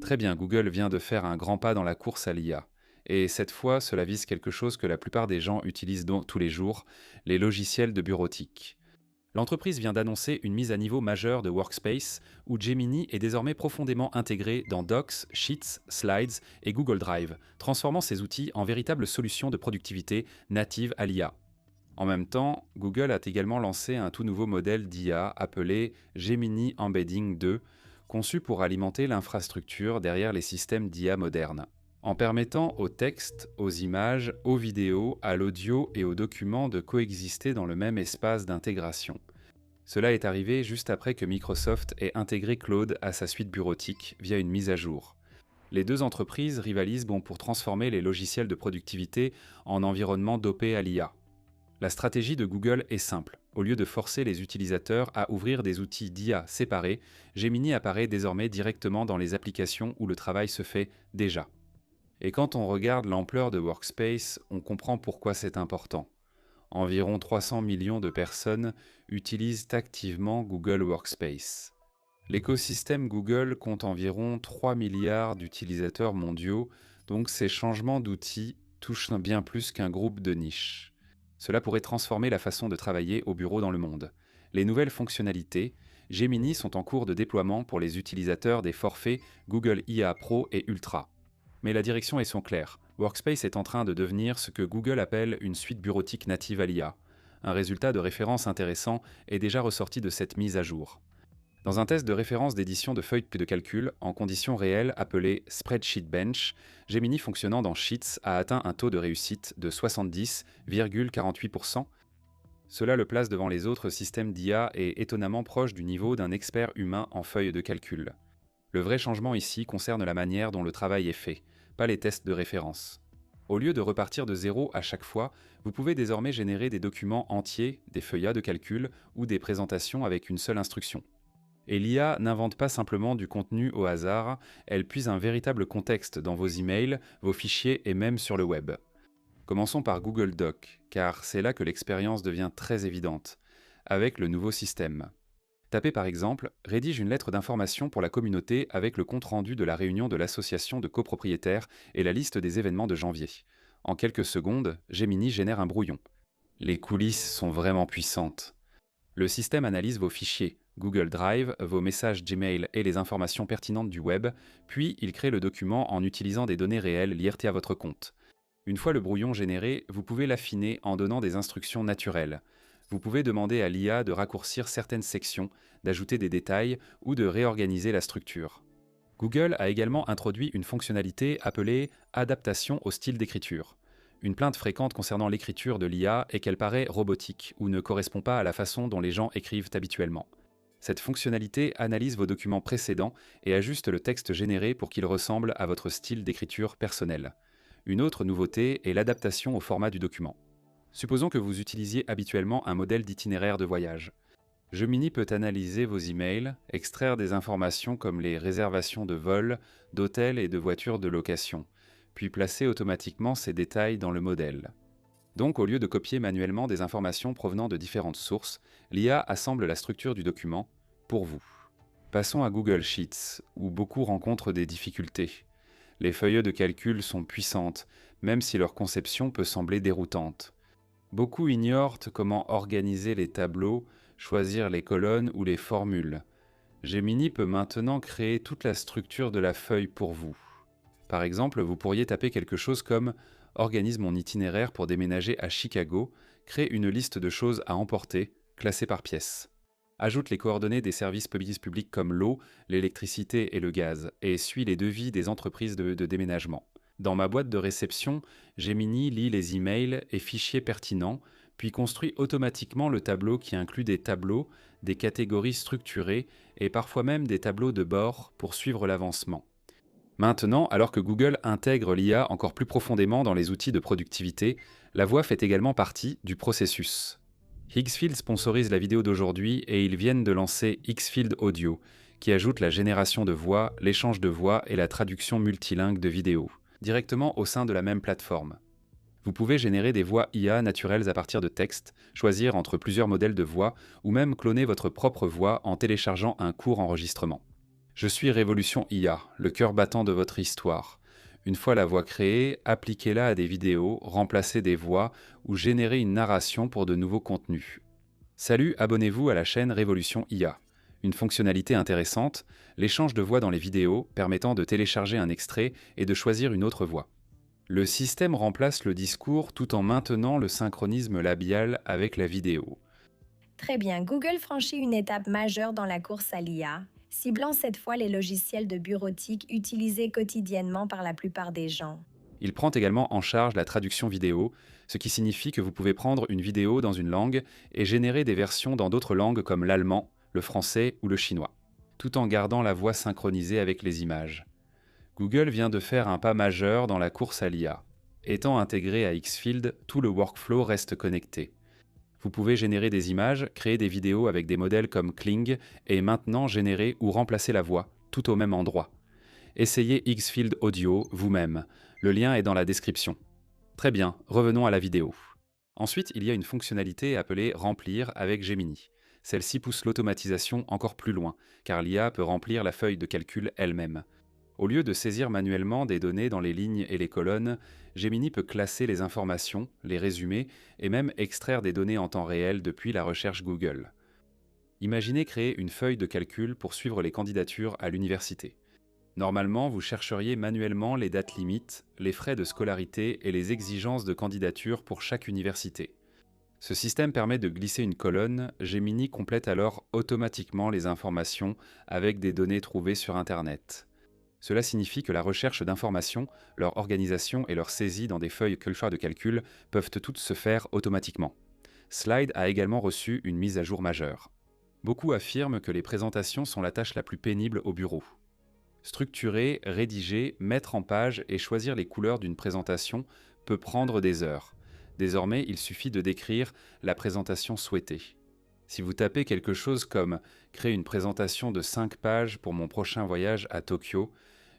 Très bien, Google vient de faire un grand pas dans la course à l'IA. Et cette fois, cela vise quelque chose que la plupart des gens utilisent tous les jours, les logiciels de bureautique. L'entreprise vient d'annoncer une mise à niveau majeure de Workspace, où Gemini est désormais profondément intégré dans Docs, Sheets, Slides et Google Drive, transformant ces outils en véritables solutions de productivité natives à l'IA. En même temps, Google a également lancé un tout nouveau modèle d'IA appelé Gemini Embedding 2, conçu pour alimenter l'infrastructure derrière les systèmes d'IA modernes. En permettant au texte, aux images, aux vidéos, à l'audio et aux documents de coexister dans le même espace d'intégration. Cela est arrivé juste après que Microsoft ait intégré Claude à sa suite bureautique via une mise à jour. Les deux entreprises rivalisent pour transformer les logiciels de productivité en environnement dopé à l'IA. La stratégie de Google est simple. Au lieu de forcer les utilisateurs à ouvrir des outils d'IA séparés, Gemini apparaît désormais directement dans les applications où le travail se fait déjà. Et quand on regarde l'ampleur de Workspace, on comprend pourquoi c'est important. Environ 300 millions de personnes utilisent activement Google Workspace. L'écosystème Google compte environ 3 milliards d'utilisateurs mondiaux, donc ces changements d'outils touchent bien plus qu'un groupe de niche. Cela pourrait transformer la façon de travailler au bureau dans le monde. Les nouvelles fonctionnalités, Gemini sont en cours de déploiement pour les utilisateurs des forfaits Google IA Pro et Ultra. Mais la direction est son claire. Workspace est en train de devenir ce que Google appelle une suite bureautique native à l'IA. Un résultat de référence intéressant est déjà ressorti de cette mise à jour. Dans un test de référence d'édition de feuilles de calcul en conditions réelles appelé Spreadsheet Bench, Gemini fonctionnant dans Sheets a atteint un taux de réussite de 70,48%. Cela le place devant les autres systèmes d'IA et étonnamment proche du niveau d'un expert humain en feuilles de calcul. Le vrai changement ici concerne la manière dont le travail est fait, pas les tests de référence. Au lieu de repartir de zéro à chaque fois, vous pouvez désormais générer des documents entiers, des feuillats de calcul ou des présentations avec une seule instruction. Et l'IA n'invente pas simplement du contenu au hasard, elle puise un véritable contexte dans vos emails, vos fichiers et même sur le web. Commençons par Google Doc, car c'est là que l'expérience devient très évidente, avec le nouveau système. Tapez par exemple « Rédige une lettre d'information pour la communauté avec le compte-rendu de la réunion de l'association de copropriétaires et la liste des événements de janvier ». En quelques secondes, Gemini génère un brouillon. Les coulisses sont vraiment puissantes. Le système analyse vos fichiers, Google Drive, vos messages Gmail et les informations pertinentes du web, puis il crée le document en utilisant des données réelles liées à votre compte. Une fois le brouillon généré, vous pouvez l'affiner en donnant des instructions naturelles. Vous pouvez demander à l'IA de raccourcir certaines sections, d'ajouter des détails ou de réorganiser la structure. Google a également introduit une fonctionnalité appelée « adaptation au style d'écriture ». Une plainte fréquente concernant l'écriture de l'IA est qu'elle paraît robotique ou ne correspond pas à la façon dont les gens écrivent habituellement. Cette fonctionnalité analyse vos documents précédents et ajuste le texte généré pour qu'il ressemble à votre style d'écriture personnel. Une autre nouveauté est l'adaptation au format du document. Supposons que vous utilisiez habituellement un modèle d'itinéraire de voyage. Gemini peut analyser vos emails, extraire des informations comme les réservations de vols, d'hôtels et de voitures de location, puis placer automatiquement ces détails dans le modèle. Donc, au lieu de copier manuellement des informations provenant de différentes sources, l'IA assemble la structure du document pour vous. Passons à Google Sheets, où beaucoup rencontrent des difficultés. Les feuilles de calcul sont puissantes, même si leur conception peut sembler déroutante. Beaucoup ignorent comment organiser les tableaux, choisir les colonnes ou les formules. Gemini peut maintenant créer toute la structure de la feuille pour vous. Par exemple, vous pourriez taper quelque chose comme « Organise mon itinéraire pour déménager à Chicago, crée une liste de choses à emporter, classées par pièce. Ajoute les coordonnées des services publics comme l'eau, l'électricité et le gaz, et suis les devis des entreprises de déménagement. Dans ma boîte de réception, Gemini lit les emails et fichiers pertinents, puis construit automatiquement le tableau qui inclut des tableaux, des catégories structurées et parfois même des tableaux de bord pour suivre l'avancement. Maintenant, alors que Google intègre l'IA encore plus profondément dans les outils de productivité, la voix fait également partie du processus. Higgsfield sponsorise la vidéo d'aujourd'hui et ils viennent de lancer Higgsfield Audio, qui ajoute la génération de voix, l'échange de voix et la traduction multilingue de vidéos, directement au sein de la même plateforme. Vous pouvez générer des voix IA naturelles à partir de textes, choisir entre plusieurs modèles de voix ou même cloner votre propre voix en téléchargeant un court enregistrement. Je suis Révolution IA, le cœur battant de votre histoire. Une fois la voix créée, appliquez-la à des vidéos, remplacez des voix ou générez une narration pour de nouveaux contenus. Salut, abonnez-vous à la chaîne Révolution IA. Une fonctionnalité intéressante, l'échange de voix dans les vidéos permettant de télécharger un extrait et de choisir une autre voix. Le système remplace le discours tout en maintenant le synchronisme labial avec la vidéo. Très bien, Google franchit une étape majeure dans la course à l'IA, ciblant cette fois les logiciels de bureautique utilisés quotidiennement par la plupart des gens. Il prend également en charge la traduction vidéo, ce qui signifie que vous pouvez prendre une vidéo dans une langue et générer des versions dans d'autres langues comme l'allemand, le français ou le chinois, tout en gardant la voix synchronisée avec les images. Google vient de faire un pas majeur dans la course à l'IA. Étant intégré à Xfield, tout le workflow reste connecté. Vous pouvez générer des images, créer des vidéos avec des modèles comme Kling et maintenant générer ou remplacer la voix, tout au même endroit. Essayez Xfield Audio vous-même. Le lien est dans la description. Très bien, revenons à la vidéo. Ensuite, il y a une fonctionnalité appelée Remplir avec Gemini. Celle-ci pousse l'automatisation encore plus loin, car l'IA peut remplir la feuille de calcul elle-même. Au lieu de saisir manuellement des données dans les lignes et les colonnes, Gemini peut classer les informations, les résumer et même extraire des données en temps réel depuis la recherche Google. Imaginez créer une feuille de calcul pour suivre les candidatures à l'université. Normalement, vous chercheriez manuellement les dates limites, les frais de scolarité et les exigences de candidature pour chaque université. Ce système permet de glisser une colonne, Gemini complète alors automatiquement les informations avec des données trouvées sur Internet. Cela signifie que la recherche d'informations, leur organisation et leur saisie dans des feuilles de calcul peuvent toutes se faire automatiquement. Slide a également reçu une mise à jour majeure. Beaucoup affirment que les présentations sont la tâche la plus pénible au bureau. Structurer, rédiger, mettre en page et choisir les couleurs d'une présentation peut prendre des heures. Désormais, il suffit de décrire la présentation souhaitée. Si vous tapez quelque chose comme « Créer une présentation de 5 pages pour mon prochain voyage à Tokyo »,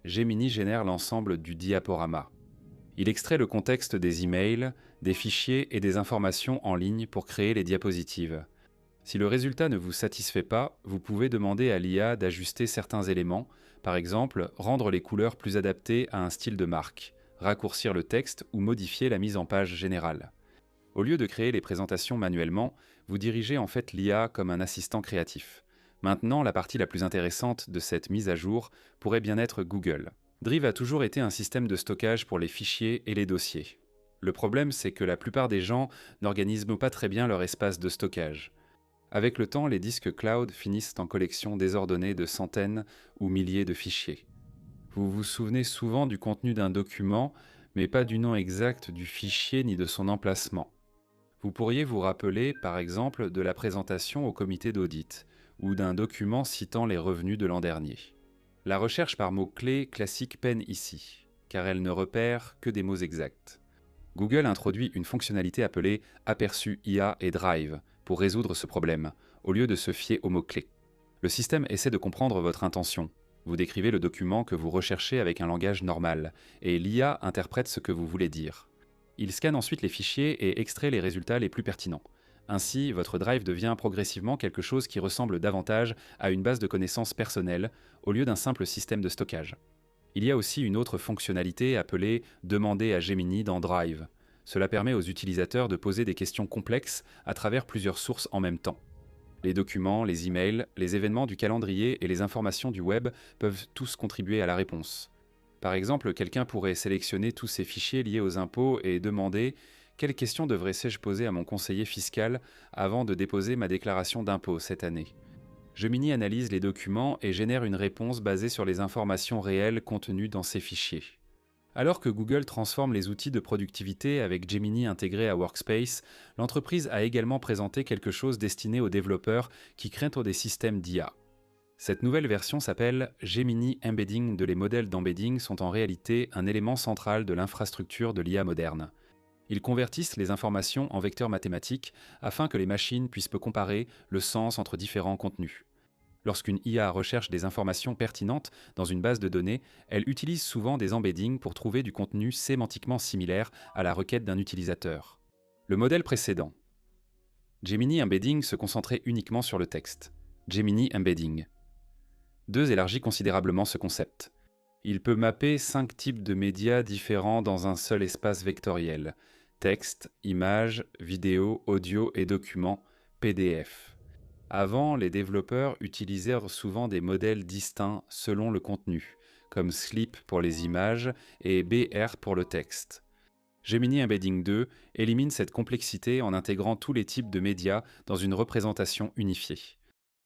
Gemini génère l'ensemble du diaporama. Il extrait le contexte des emails, des fichiers et des informations en ligne pour créer les diapositives. Si le résultat ne vous satisfait pas, vous pouvez demander à l'IA d'ajuster certains éléments, par exemple rendre les couleurs plus adaptées à un style de marque, raccourcir le texte ou modifier la mise en page générale. Au lieu de créer les présentations manuellement, vous dirigez en fait l'IA comme un assistant créatif. Maintenant, la partie la plus intéressante de cette mise à jour pourrait bien être Google. Drive a toujours été un système de stockage pour les fichiers et les dossiers. Le problème, c'est que la plupart des gens n'organisent pas très bien leur espace de stockage. Avec le temps, les disques cloud finissent en collections désordonnées de centaines ou milliers de fichiers. Vous vous souvenez souvent du contenu d'un document, mais pas du nom exact du fichier ni de son emplacement. Vous pourriez vous rappeler, par exemple, de la présentation au comité d'audit, ou d'un document citant les revenus de l'an dernier. La recherche par mots-clés classique peine ici, car elle ne repère que des mots exacts. Google introduit une fonctionnalité appelée Aperçu IA et Drive pour résoudre ce problème, au lieu de se fier aux mots-clés. Le système essaie de comprendre votre intention. Vous décrivez le document que vous recherchez avec un langage normal, et l'IA interprète ce que vous voulez dire. Il scanne ensuite les fichiers et extrait les résultats les plus pertinents. Ainsi, votre Drive devient progressivement quelque chose qui ressemble davantage à une base de connaissances personnelles, au lieu d'un simple système de stockage. Il y a aussi une autre fonctionnalité appelée « Demander à Gemini » dans Drive. Cela permet aux utilisateurs de poser des questions complexes à travers plusieurs sources en même temps. Les documents, les emails, les événements du calendrier et les informations du web peuvent tous contribuer à la réponse. Par exemple, quelqu'un pourrait sélectionner tous ces fichiers liés aux impôts et demander « Quelles questions devrais-je poser à mon conseiller fiscal avant de déposer ma déclaration d'impôt cette année ?» Gemini analyse les documents et génère une réponse basée sur les informations réelles contenues dans ces fichiers. Alors que Google transforme les outils de productivité avec Gemini intégré à Workspace, l'entreprise a également présenté quelque chose destiné aux développeurs qui craignent des systèmes d'IA. Cette nouvelle version s'appelle Gemini Embedding. Les modèles d'embedding sont en réalité un élément central de l'infrastructure de l'IA moderne. Ils convertissent les informations en vecteurs mathématiques afin que les machines puissent comparer le sens entre différents contenus. Lorsqu'une IA recherche des informations pertinentes dans une base de données, elle utilise souvent des embeddings pour trouver du contenu sémantiquement similaire à la requête d'un utilisateur. Le modèle précédent. Gemini Embedding se concentrait uniquement sur le texte. Gemini Embedding. 2 élargit considérablement ce concept. Il peut mapper 5 types de médias différents dans un seul espace vectoriel: texte, images, vidéo, audio et documents, PDF. Avant, les développeurs utilisèrent souvent des modèles distincts selon le contenu, comme Sleep pour les images et BR pour le texte. Gemini Embedding 2 élimine cette complexité en intégrant tous les types de médias dans une représentation unifiée.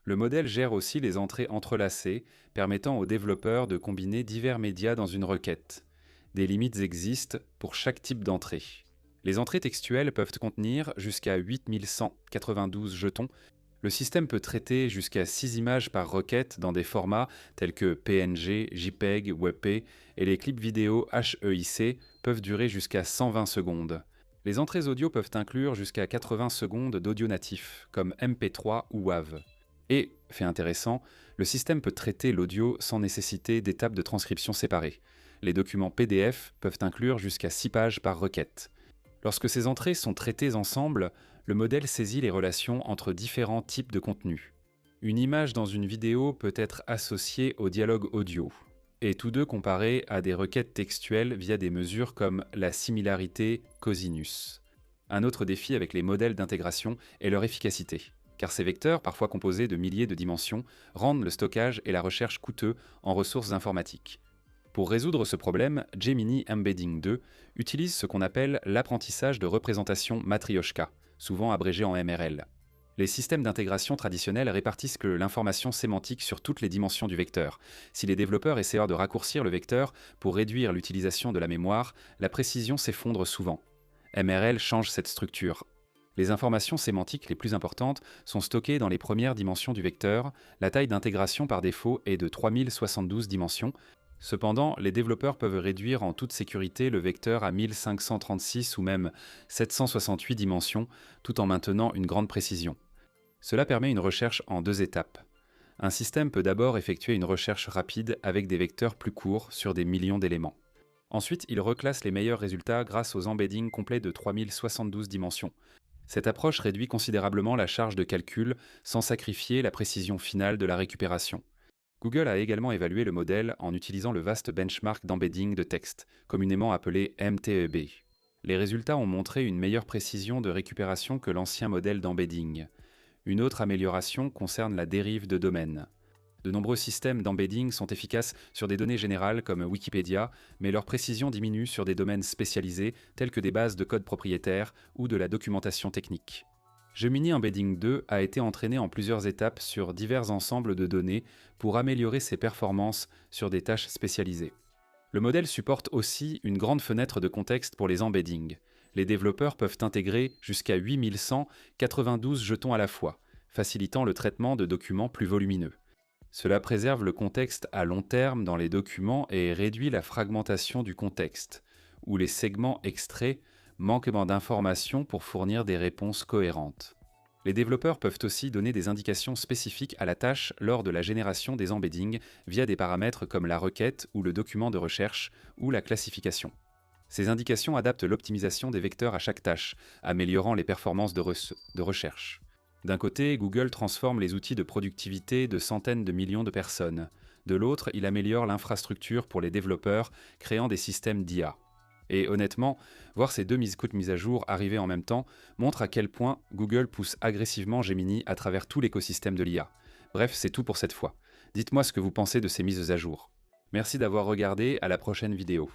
Le modèle gère aussi les entrées entrelacées, permettant aux développeurs de combiner divers médias dans une requête. Des limites existent pour chaque type d'entrée. Les entrées textuelles peuvent contenir jusqu'à 8192 jetons. Le système peut traiter jusqu'à 6 images par requête dans des formats tels que PNG, JPEG, WebP, et les clips vidéo HEIC peuvent durer jusqu'à 120 secondes. Les entrées audio peuvent inclure jusqu'à 80 secondes d'audio natif, comme MP3 ou WAV. Et, fait intéressant, le système peut traiter l'audio sans nécessiter d'étapes de transcription séparées. Les documents PDF peuvent inclure jusqu'à 6 pages par requête. Lorsque ces entrées sont traitées ensemble, le modèle saisit les relations entre différents types de contenus. Une image dans une vidéo peut être associée au dialogue audio, et tous deux comparés à des requêtes textuelles via des mesures comme la similarité cosinus. Un autre défi avec les modèles d'intégration est leur efficacité, car ces vecteurs, parfois composés de milliers de dimensions, rendent le stockage et la recherche coûteux en ressources informatiques. Pour résoudre ce problème, Gemini Embedding 2 utilise ce qu'on appelle l'apprentissage de représentation Matryoshka, souvent abrégé en MRL. Les systèmes d'intégration traditionnels répartissent l'information sémantique sur toutes les dimensions du vecteur. Si les développeurs essaient de raccourcir le vecteur pour réduire l'utilisation de la mémoire, la précision s'effondre souvent. MRL change cette structure. Les informations sémantiques les plus importantes sont stockées dans les premières dimensions du vecteur. La taille d'intégration par défaut est de 3072 dimensions. Cependant, les développeurs peuvent réduire en toute sécurité le vecteur à 1536 ou même 768 dimensions, tout en maintenant une grande précision. Cela permet une recherche en 2 étapes. Un système peut d'abord effectuer une recherche rapide avec des vecteurs plus courts sur des millions d'éléments. Ensuite, il reclasse les meilleurs résultats grâce aux embeddings complets de 3072 dimensions. Cette approche réduit considérablement la charge de calcul sans sacrifier la précision finale de la récupération. Google a également évalué le modèle en utilisant le vaste benchmark d'embedding de texte, communément appelé MTEB. Les résultats ont montré une meilleure précision de récupération que l'ancien modèle d'embedding. Une autre amélioration concerne la dérive de domaine. De nombreux systèmes d'embedding sont efficaces sur des données générales comme Wikipédia, mais leur précision diminue sur des domaines spécialisés tels que des bases de code propriétaires ou de la documentation technique. Gemini Embedding 2 a été entraîné en plusieurs étapes sur divers ensembles de données pour améliorer ses performances sur des tâches spécialisées. Le modèle supporte aussi une grande fenêtre de contexte pour les embeddings. Les développeurs peuvent intégrer jusqu'à 8192 jetons à la fois, facilitant le traitement de documents plus volumineux. Cela préserve le contexte à long terme dans les documents et réduit la fragmentation du contexte, où les segments extraits manquement d'informations pour fournir des réponses cohérentes. Les développeurs peuvent aussi donner des indications spécifiques à la tâche lors de la génération des embeddings via des paramètres comme la requête ou le document de recherche ou la classification. Ces indications adaptent l'optimisation des vecteurs à chaque tâche, améliorant les performances de recherche. D'un côté, Google transforme les outils de productivité de centaines de millions de personnes. De l'autre, il améliore l'infrastructure pour les développeurs, créant des systèmes d'IA. Et honnêtement, voir ces 2 mises à jour arriver en même temps montre à quel point Google pousse agressivement Gemini à travers tout l'écosystème de l'IA. Bref, c'est tout pour cette fois. Dites-moi ce que vous pensez de ces mises à jour. Merci d'avoir regardé, à la prochaine vidéo.